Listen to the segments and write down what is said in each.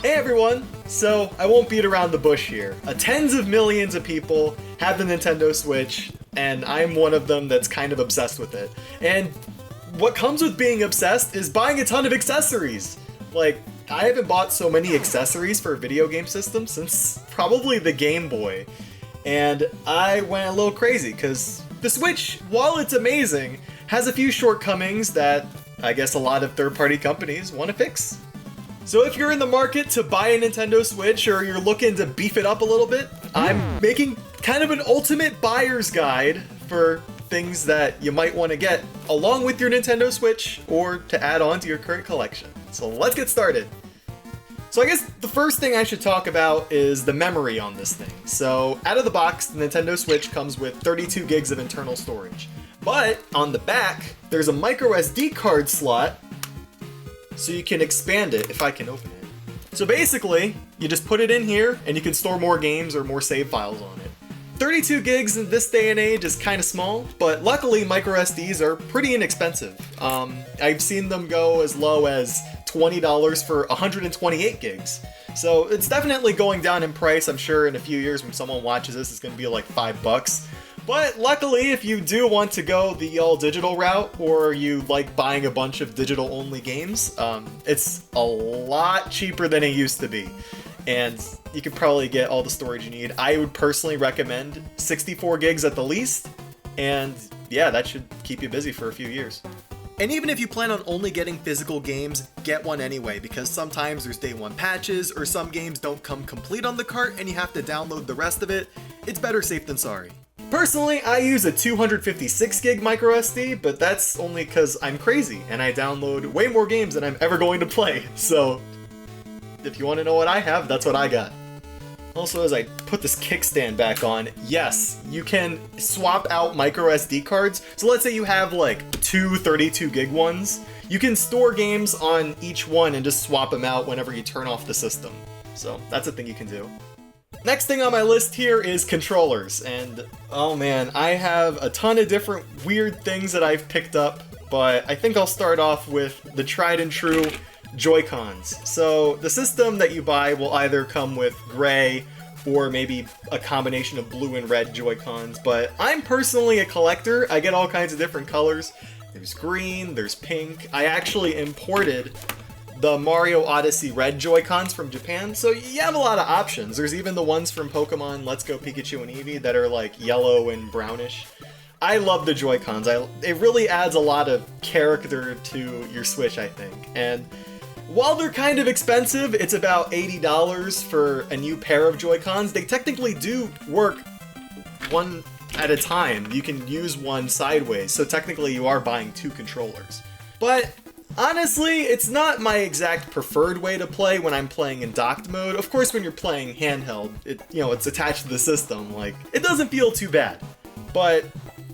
Hey everyone! So, I won't beat around the bush here. Tens of millions of people have the Nintendo Switch, and I'm one of them that's kind of obsessed with it. And what comes with being obsessed is buying a ton of accessories! Like, I haven't bought so many accessories for a video game system since probably the Game Boy. And I went a little crazy, because the Switch, while it's amazing, has a few shortcomings that I guess a lot of third-party companies want to fix. So if you're in the market to buy a Nintendo Switch or you're looking to beef it up a little bit, I'm making kind of an ultimate buyer's guide for things that you might want to get along with your Nintendo Switch or to add on to your current collection. So let's get started. So I guess the first thing I should talk about is the memory on this thing. So out of the box, the Nintendo Switch comes with 32 gigs of internal storage. But on the back, there's a micro SD card slot so you can expand it if I can open it. So basically, you just put it in here and you can store more games or more save files on it. 32 gigs in this day and age is kind of small, but luckily micro SDs are pretty inexpensive. I've seen them go as low as $20 for 128 gigs. So it's definitely going down in price. I'm sure in a few years when someone watches this, it's going to be like $5. But luckily, if you do want to go the all-digital route, or you like buying a bunch of digital-only games, it's a lot cheaper than it used to be. And you can probably get all the storage you need. I would personally recommend 64 gigs at the least, and yeah, that should keep you busy for a few years. And even if you plan on only getting physical games, get one anyway, because sometimes there's day one patches, or some games don't come complete on the cart and you have to download the rest of it. It's better safe than sorry. Personally, I use a 256 gig micro SD, but that's only because I'm crazy and I download way more games than I'm ever going to play. So if you want to know what I have, that's what I got. Also, as I put this kickstand back on, yes, you can swap out micro SD cards. So let's say you have like two 32 gig ones. You can store games on each one and just swap them out whenever you turn off the system. So that's a thing you can do. Next thing on my list here is controllers, and oh man, I have a ton of different weird things that I've picked up, but I think I'll start off with the tried and true JoyCons. So the system that you buy will either come with gray or maybe a combination of blue and red JoyCons, but I'm personally a collector. I get all kinds of different colors. There's green, there's pink. I actually imported the Mario Odyssey red JoyCons from Japan, so you have a lot of options. There's even the ones from Pokemon Let's Go Pikachu and Eevee that are like yellow and brownish. I love the JoyCons. It really adds a lot of character to your Switch, I think. And while they're kind of expensive, it's about $80 for a new pair of JoyCons. They technically do work one at a time. You can use one sideways, so technically you are buying two controllers. But honestly, it's not my exact preferred way to play when I'm playing in docked mode. Of course, when you're playing handheld, it's attached to the system. Like, it doesn't feel too bad. But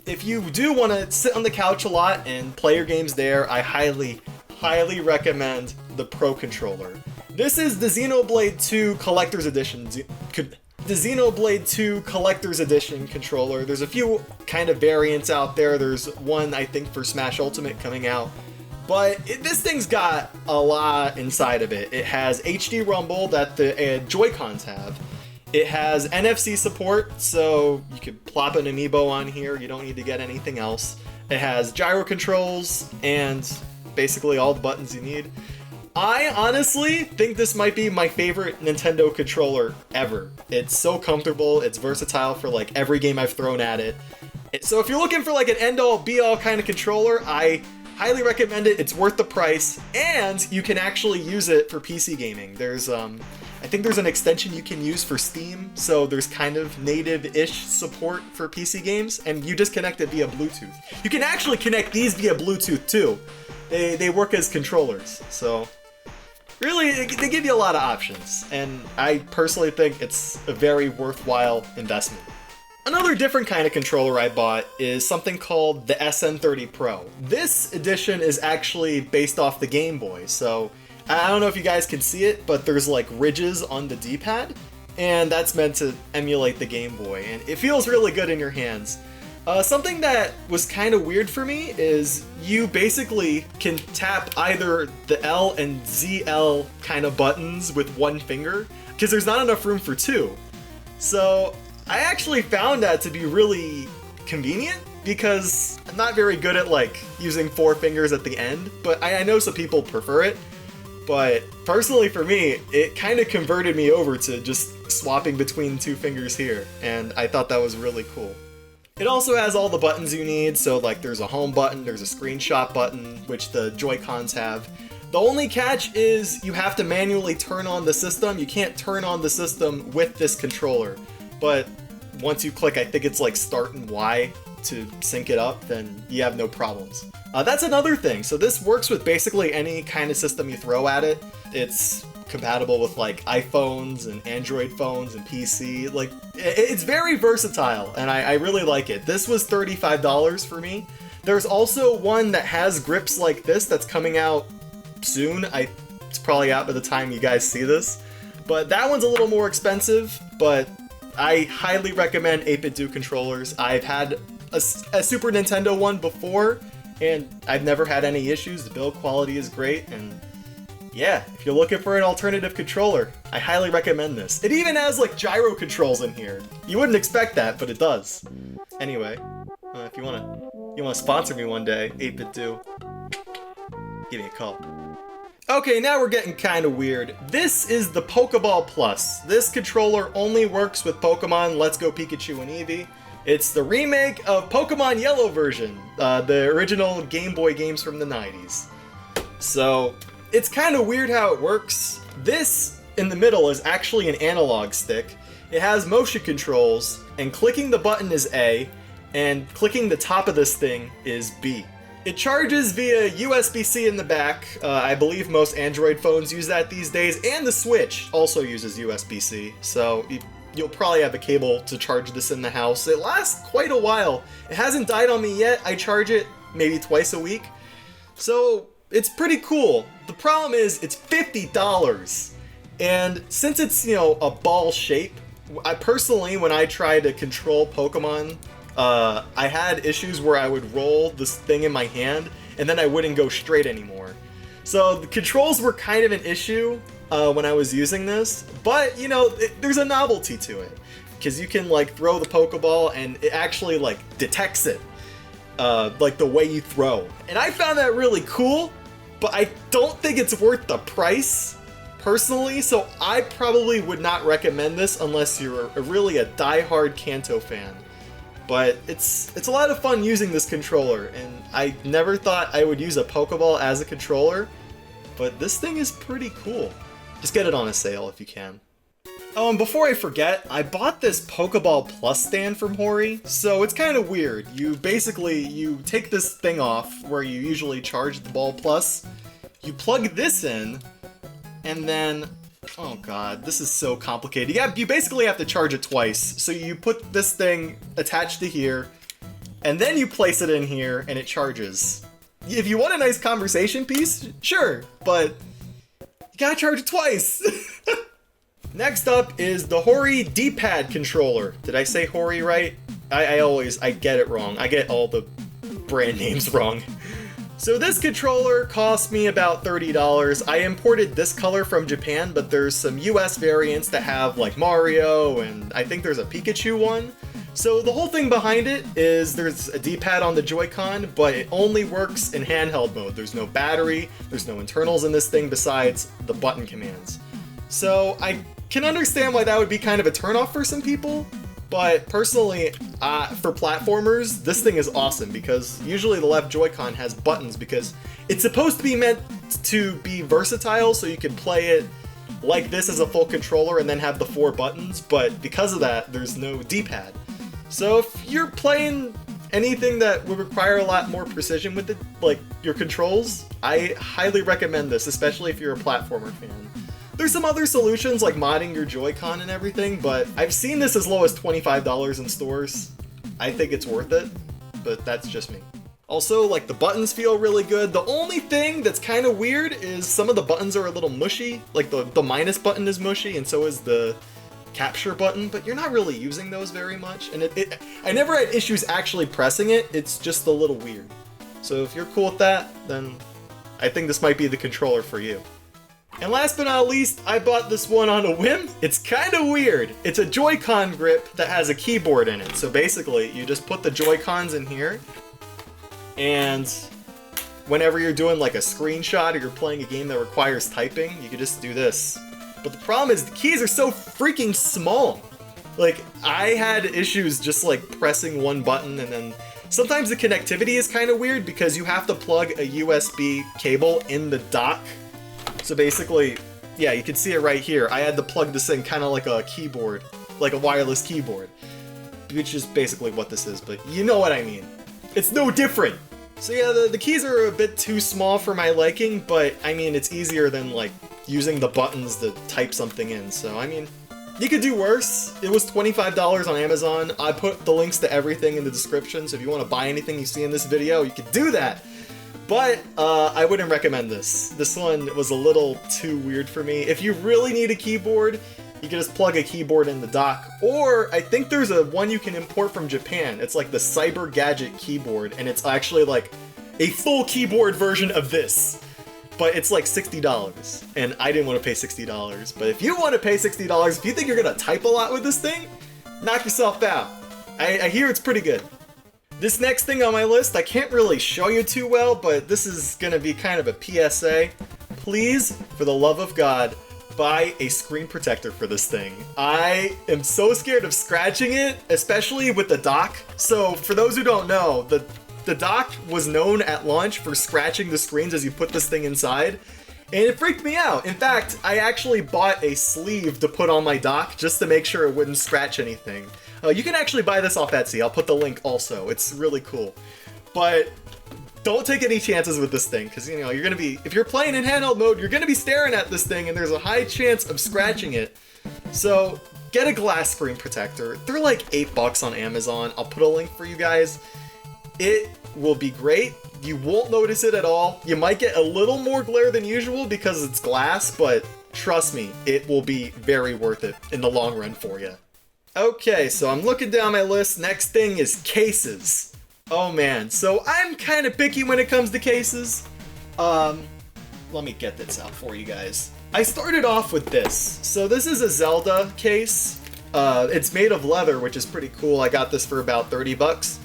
if you do want to sit on the couch a lot and play your games there, I highly recommend the Pro controller. This is the Xenoblade 2 Collector's Edition. The Xenoblade 2 Collector's Edition controller. There's a few kind of variants out there. There's one, I think, for Smash Ultimate coming out. But this thing's got a lot inside of it. It has HD Rumble that the JoyCons have. It has NFC support, so you could plop an amiibo on here. You don't need to get anything else. It has gyro controls and basically all the buttons you need. I honestly think this might be my favorite Nintendo controller ever. It's so comfortable. It's versatile for like every game I've thrown at it. So if you're looking for like an end-all be-all kind of controller, I highly recommend it. It's worth the price, and you can actually use it for PC gaming. There's I think there's an extension you can use for Steam, so there's kind of native-ish support for PC games, and you just connect it via Bluetooth. You can actually connect these via Bluetooth too. They work as controllers, so really they give you a lot of options, and I personally think it's a very worthwhile investment. Another different kind of controller I bought is something called the SN30 Pro. This edition is actually based off the Game Boy, so I don't know if you guys can see it, but there's like ridges on the D-pad, and that's meant to emulate the Game Boy, and it feels really good in your hands. Something that was kind of weird for me is you basically can tap either the L and ZL kind of buttons with one finger, because there's not enough room for two. So I actually found that to be really convenient, because I'm not very good at like using four fingers at the end, but I know some people prefer it. But personally for me, it kind of converted me over to just swapping between two fingers here, and I thought that was really cool. It also has all the buttons you need, so like there's a home button, there's a screenshot button, which the JoyCons have. The only catch is you have to manually turn on the system. You can't turn on the system with this controller, but once you click, I think it's like start and Y to sync it up, then you have no problems. That's another thing. So this works with basically any kind of system you throw at it. It's compatible with like iPhones and Android phones and PC. Like, it's very versatile, and I really like it. This was $35 for me. There's also one that has grips like this that's coming out soon. It's probably out by the time you guys see this. But that one's a little more expensive, but I highly recommend 8BitDo controllers. I've had a Super Nintendo one before, and I've never had any issues. The build quality is great, and yeah, if you're looking for an alternative controller, I highly recommend this. It even has like gyro controls in here. You wouldn't expect that, but it does. Anyway, if you wanna sponsor me one day, 8BitDo, give me a call. Okay, now we're getting kind of weird. This is the Pokeball Plus. This controller only works with Pokemon Let's Go Pikachu and Eevee. It's the remake of Pokemon Yellow version, the original Game Boy games from the 90s. So, it's kind of weird how it works. This, in the middle, is actually an analog stick. It has motion controls, and clicking the button is A, and clicking the top of this thing is B. It charges via USB-C in the back. I believe most Android phones use that these days, and the Switch also uses USB-C, so you'll probably have a cable to charge this in the house. It lasts quite a while. It hasn't died on me yet. I charge it maybe twice a week, so it's pretty cool. The problem is it's $50, and since it's, you know, a ball shape, I personally, when I try to control Pokemon, I had issues where I would roll this thing in my hand, and then I wouldn't go straight anymore. So the controls were kind of an issue when I was using this, but you know, there's a novelty to it, because you can like throw the Pokeball and it actually like detects it, like the way you throw. And I found that really cool, but I don't think it's worth the price, personally, so I probably would not recommend this unless you're really a die-hard Kanto fan. But it's a lot of fun using this controller, and I never thought I would use a Pokeball as a controller, but this thing is pretty cool. Just get it on a sale if you can. Oh, and before I forget, I bought this Pokeball Plus stand from Hori, so it's kind of weird. You take this thing off where you usually charge the Ball Plus, you plug this in, and then, oh god, this is so complicated. You basically have to charge it twice. So you put this thing attached to here, and then you place it in here, and it charges. If you want a nice conversation piece, sure, but you gotta charge it twice. Next up is the Hori D-pad controller. Did I say Hori right? I get it wrong. I get all the brand names wrong. So this controller cost me about $30. I imported this color from Japan, but there's some US variants that have like Mario, and I think there's a Pikachu one. So the whole thing behind it is there's a D-pad on the Joy-Con, but it only works in handheld mode. There's no battery, there's no internals in this thing besides the button commands. So I can understand why that would be kind of a turnoff for some people, but personally, for platformers, this thing is awesome because usually the left Joy-Con has buttons because it's supposed to be meant to be versatile, so you can play it like this as a full controller and then have the 4 buttons, but because of that, there's no D-pad. So if you're playing anything that would require a lot more precision with it, like your controls, I highly recommend this, especially if you're a platformer fan. There's some other solutions like modding your Joy-Con and everything, but I've seen this as low as $25 in stores. I think it's worth it, but that's just me. Also, like, the buttons feel really good. The only thing that's kind of weird is some of the buttons are a little mushy. Like the minus button is mushy, and so is the capture button, but you're not really using those very much. And I never had issues actually pressing it, it's just a little weird. So if you're cool with that, then I think this might be the controller for you. And last but not least, I bought this one on a whim. It's kind of weird. It's a JoyCon Grip that has a keyboard in it. So basically, you just put the JoyCons in here, and whenever you're doing like a screenshot or you're playing a game that requires typing, you can just do this. But the problem is the keys are so freaking small. Like, I had issues just like pressing one button, and then sometimes the connectivity is kind of weird because you have to plug a USB cable in the dock. So basically, yeah, you can see it right here. I had to plug this in kind of like a keyboard, like a wireless keyboard, which is basically what this is, but you know what I mean. It's no different. So yeah, the keys are a bit too small for my liking, but I mean, it's easier than like using the buttons to type something in. So I mean, you could do worse. It was $25 on Amazon. I put the links to everything in the description, so if you want to buy anything you see in this video, you could do that. But I wouldn't recommend this. This one was a little too weird for me. If you really need a keyboard, you can just plug a keyboard in the dock. Or I think there's a one you can import from Japan. It's like the Cyber Gadget keyboard, and it's actually like a full keyboard version of this. But it's like $60, and I didn't want to pay $60. But if you want to pay $60, if you think you're gonna type a lot with this thing, knock yourself out. I hear it's pretty good. This next thing on my list, I can't really show you too well, but this is gonna be kind of a PSA. Please, for the love of God, buy a screen protector for this thing. I am so scared of scratching it, especially with the dock. So for those who don't know, the dock was known at launch for scratching the screens as you put this thing inside, and it freaked me out. In fact, I actually bought a sleeve to put on my dock just to make sure it wouldn't scratch anything. You can actually buy this off Etsy. I'll put the link also. It's really cool. But don't take any chances with this thing, because you know you're gonna be, if you're playing in handheld mode, you're gonna be staring at this thing, and there's a high chance of scratching it. So get a glass screen protector. They're like $8 on Amazon. I'll put a link for you guys. It will be great. You won't notice it at all. You might get a little more glare than usual because it's glass, but trust me, it will be very worth it in the long run for you. Okay, so I'm looking down my list. Next thing is cases. Oh man, so I'm kind of picky when it comes to cases. Let me get this out for you guys. I started off with this. So this is a Zelda case. It's made of leather, which is pretty cool. I got this for about 30 bucks.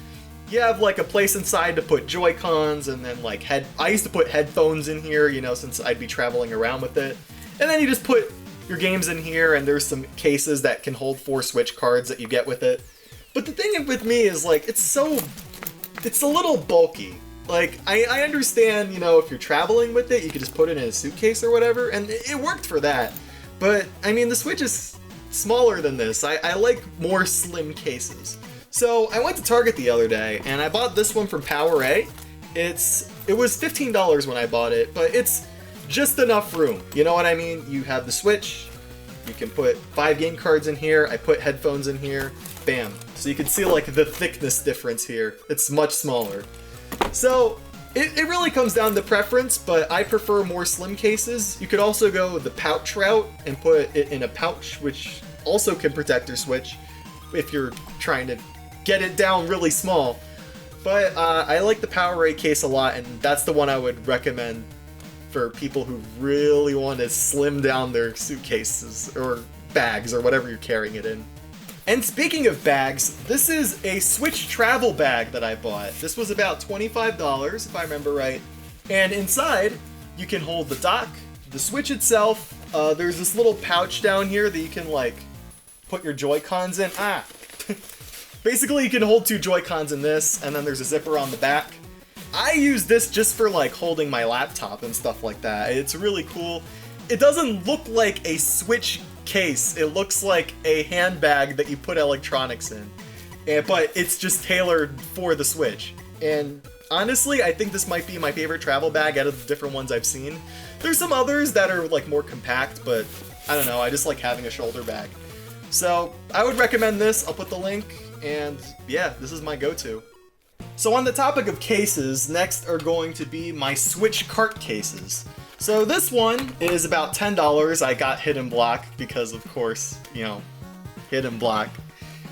You have like a place inside to put Joy-Cons, and then like I used to put headphones in here, you know, since I'd be traveling around with it. And then you just put your games in here, and there's some cases that can hold 4 Switch cards that you get with it. But the thing with me is like, it's a little bulky. Like, I understand, you know, if you're traveling with it, you could just put it in a suitcase or whatever, and it worked for that. But, I mean, the Switch is smaller than this. I like more slim cases. So, I went to Target the other day, and I bought this one from PowerA. It was $15 when I bought it, but it's just enough room. You know what I mean? You have the Switch, you can put 5 game cards in here, I put headphones in here, bam. So you can see like the thickness difference here. It's much smaller. So it really comes down to preference, but I prefer more slim cases. You could also go the pouch route and put it in a pouch, which also can protect your Switch if you're trying to get it down really small. But I like the PowerA case a lot, and that's the one I would recommend for people who really want to slim down their suitcases or bags or whatever you're carrying it in. And speaking of bags, this is a Switch travel bag that I bought. This was about $25 if I remember right. And inside, you can hold the dock, the Switch itself. There's this little pouch down here that you can like put your Joy-Cons in. Basically you can hold 2 Joy-Cons in this, and then there's a zipper on the back. I use this just for like holding my laptop and stuff like that. It's really cool. It doesn't look like a Switch case. It looks like a handbag that you put electronics in. But it's just tailored for the Switch. And honestly, I think this might be my favorite travel bag out of the different ones I've seen. There's some others that are like more compact, but I don't know, I just like having a shoulder bag. So I would recommend this. I'll put the link, and yeah, this is my go-to. So on the topic of cases, next are going to be my Switch cart cases. So this one is about $10. I got Hidden Block because, of course, you know, hidden block.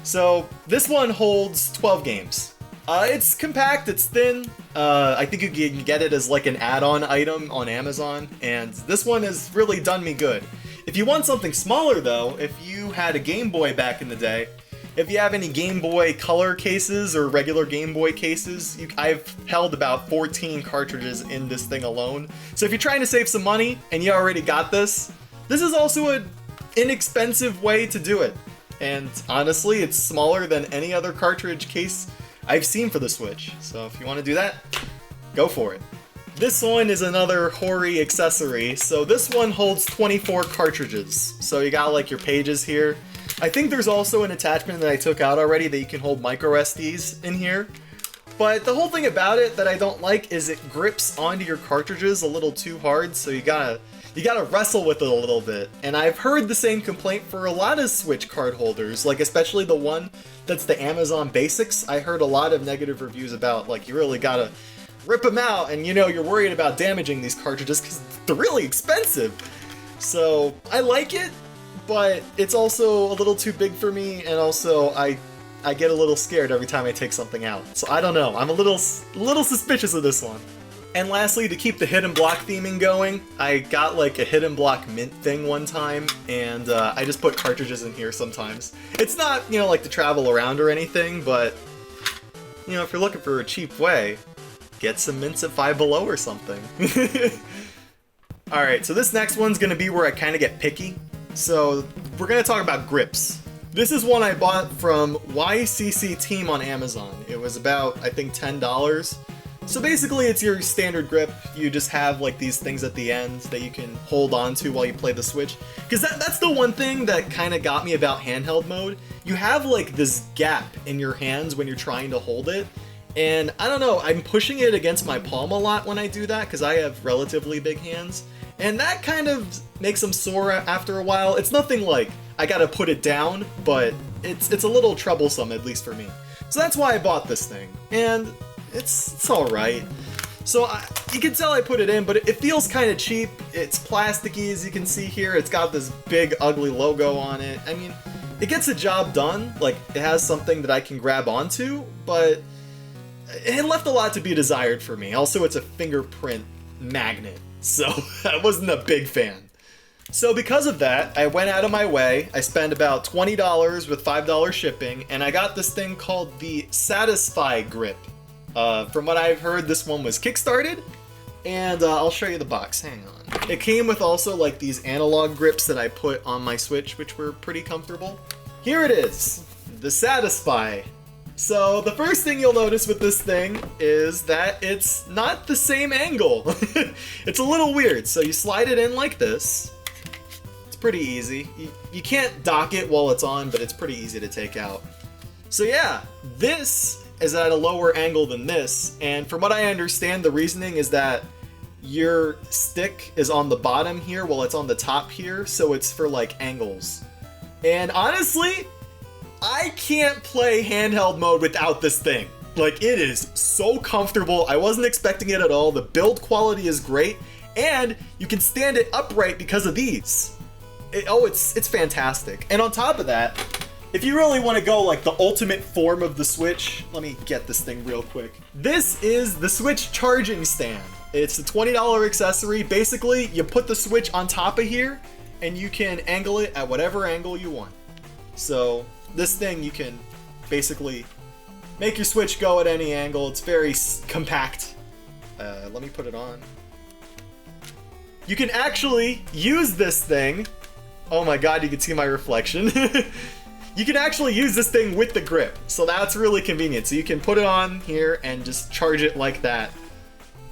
So this one holds 12 games. It's compact, it's thin. I think you can get it as like an add-on item on Amazon, and this one has really done me good. If you want something smaller though, if you had a Game Boy back in the day, if you have any Game Boy Color cases or regular Game Boy cases, I've held about 14 cartridges in this thing alone. So if you're trying to save some money and you already got this is also an inexpensive way to do it. And honestly, it's smaller than any other cartridge case I've seen for the Switch. So if you want to do that, go for it. This one is another hoary accessory. So this one holds 24 cartridges. So you got like your pages here. I think there's also an attachment that I took out already that you can hold micro SDs in here. But the whole thing about it that I don't like is it grips onto your cartridges a little too hard, so you gotta wrestle with it a little bit. And I've heard the same complaint for a lot of Switch card holders, like especially the one that's the Amazon Basics. I heard a lot of negative reviews about like you really gotta rip them out, and you know you're worried about damaging these cartridges because they're really expensive. So I like it, but it's also a little too big for me, and also I get a little scared every time I take something out. So I don't know, I'm a little suspicious of this one. And lastly, to keep the hidden block theming going, I got like a hidden block mint thing one time, and I just put cartridges in here sometimes. It's not, you know, like to travel around or anything, but you know, if you're looking for a cheap way, get some mints at Five Below or something. Alright, so this next one's gonna be where I kinda get picky. So we're gonna talk about grips. This is one I bought from YCC Team on Amazon. It was about, I think, $10. So basically it's your standard grip. You just have like these things at the end that you can hold on to while you play the Switch. Because that's the one thing that kind of got me about handheld mode. You have like this gap in your hands when you're trying to hold it. And I don't know, I'm pushing it against my palm a lot when I do that because I have relatively big hands. And that kind of makes them sore after a while. It's nothing like I gotta put it down, but it's a little troublesome, at least for me. So that's why I bought this thing. And it's alright. So you can tell I put it in, but it feels kind of cheap. It's plasticky, as you can see here. It's got this big, ugly logo on it. I mean, it gets the job done. Like, it has something that I can grab onto, but it left a lot to be desired for me. Also, it's a fingerprint magnet, so I wasn't a big fan. So because of that, I went out of my way. I spent about $20 with $5 shipping, and I got this thing called the Satisfy Grip. From what I've heard, this one was kickstarted, and I'll show you the box. Hang on. It came with also like these analog grips that I put on my Switch, which were pretty comfortable. Here it is, the Satisfy. So the first thing you'll notice with this thing is that it's not the same angle. It's a little weird. So you slide it in like this. It's pretty easy. You can't dock it while it's on, but it's pretty easy to take out. So yeah, this is at a lower angle than this, and from what I understand, the reasoning is that your stick is on the bottom here while it's on the top here, so it's for like angles. And honestly, I can't play handheld mode without this thing. Like, it is so comfortable. I wasn't expecting it at all. The build quality is great, and you can stand it upright because of these. It's fantastic. And on top of that, if you really want to go like the ultimate form of the Switch, let me get this thing real quick. This is the Switch charging stand. It's a $20 accessory. Basically, you put the Switch on top of here, and you can angle it at whatever angle you want. So this thing, you can basically make your Switch go at any angle. It's very compact. Let me put it on. You can actually use this thing. Oh my god, you can see my reflection. You can actually use this thing with the grip, so that's really convenient. So you can put it on here and just charge it like that,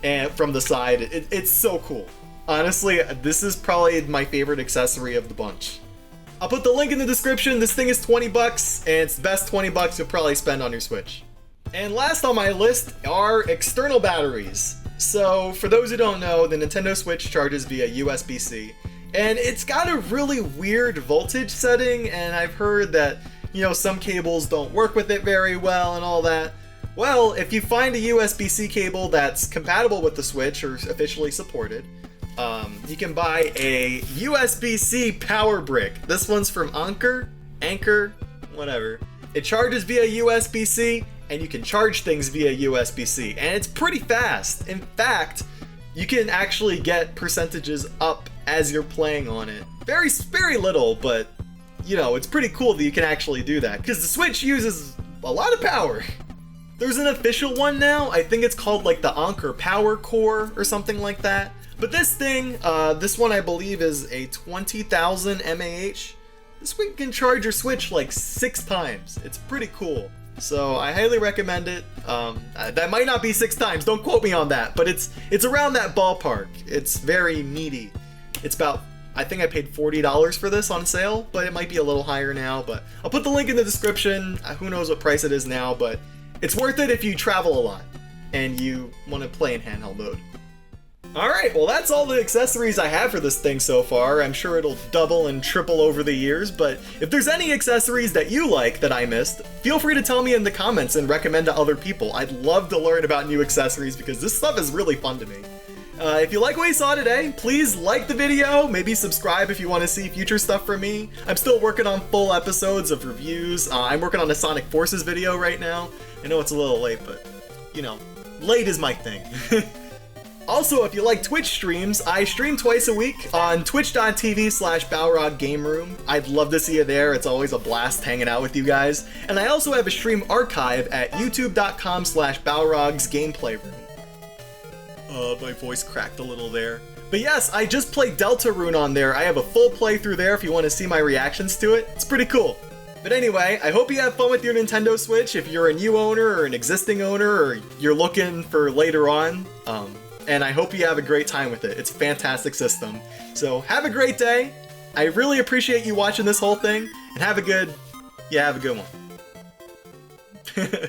and from the side. It's so cool. Honestly, this is probably my favorite accessory of the bunch. I'll put the link in the description. This thing is 20 bucks, and it's the best 20 bucks you'll probably spend on your Switch. And last on my list are external batteries. So for those who don't know, the Nintendo Switch charges via USB-C. And it's got a really weird voltage setting, and I've heard that, you know, some cables don't work with it very well and all that. Well, if you find a USB-C cable that's compatible with the Switch or officially supported, you can buy a USB-C power brick. This one's from Anker, Anchor, whatever. It charges via USB-C, and you can charge things via USB-C, and it's pretty fast. In fact, you can actually get percentages up as you're playing on it. Very, very little, but you know, it's pretty cool that you can actually do that, because the Switch uses a lot of power. There's an official one now. I think it's called like the Anchor Power Core or something like that. But this thing, this one I believe is a 20,000 mAh. This one can charge your Switch like 6 times. It's pretty cool. So I highly recommend it. That might not be 6 times, don't quote me on that, but it's around that ballpark. It's very meaty. It's about, I think I paid $40 for this on sale, but it might be a little higher now, but I'll put the link in the description. Who knows what price it is now, but it's worth it if you travel a lot and you want to play in handheld mode. Alright, well that's all the accessories I have for this thing so far. I'm sure it'll double and triple over the years, but if there's any accessories that you like that I missed, feel free to tell me in the comments and recommend to other people. I'd love to learn about new accessories because this stuff is really fun to me. If you like what you saw today, please like the video, maybe subscribe if you want to see future stuff from me. I'm still working on full episodes of reviews. I'm working on a Sonic Forces video right now. I know it's a little late, but, you know, late is my thing. Also, if you like Twitch streams, I stream twice a week on twitch.tv/Balrog Game Room. I'd love to see you there. It's always a blast hanging out with you guys. And I also have a stream archive at youtube.com/Balrog's Gameplay Room. My voice cracked a little there. But yes, I just played Deltarune on there. I have a full playthrough there if you want to see my reactions to it. It's pretty cool. But anyway, I hope you have fun with your Nintendo Switch if you're a new owner or an existing owner or you're looking for later on. And I hope you have a great time with it. It's a fantastic system. So have a great day. I really appreciate you watching this whole thing, and have a good one.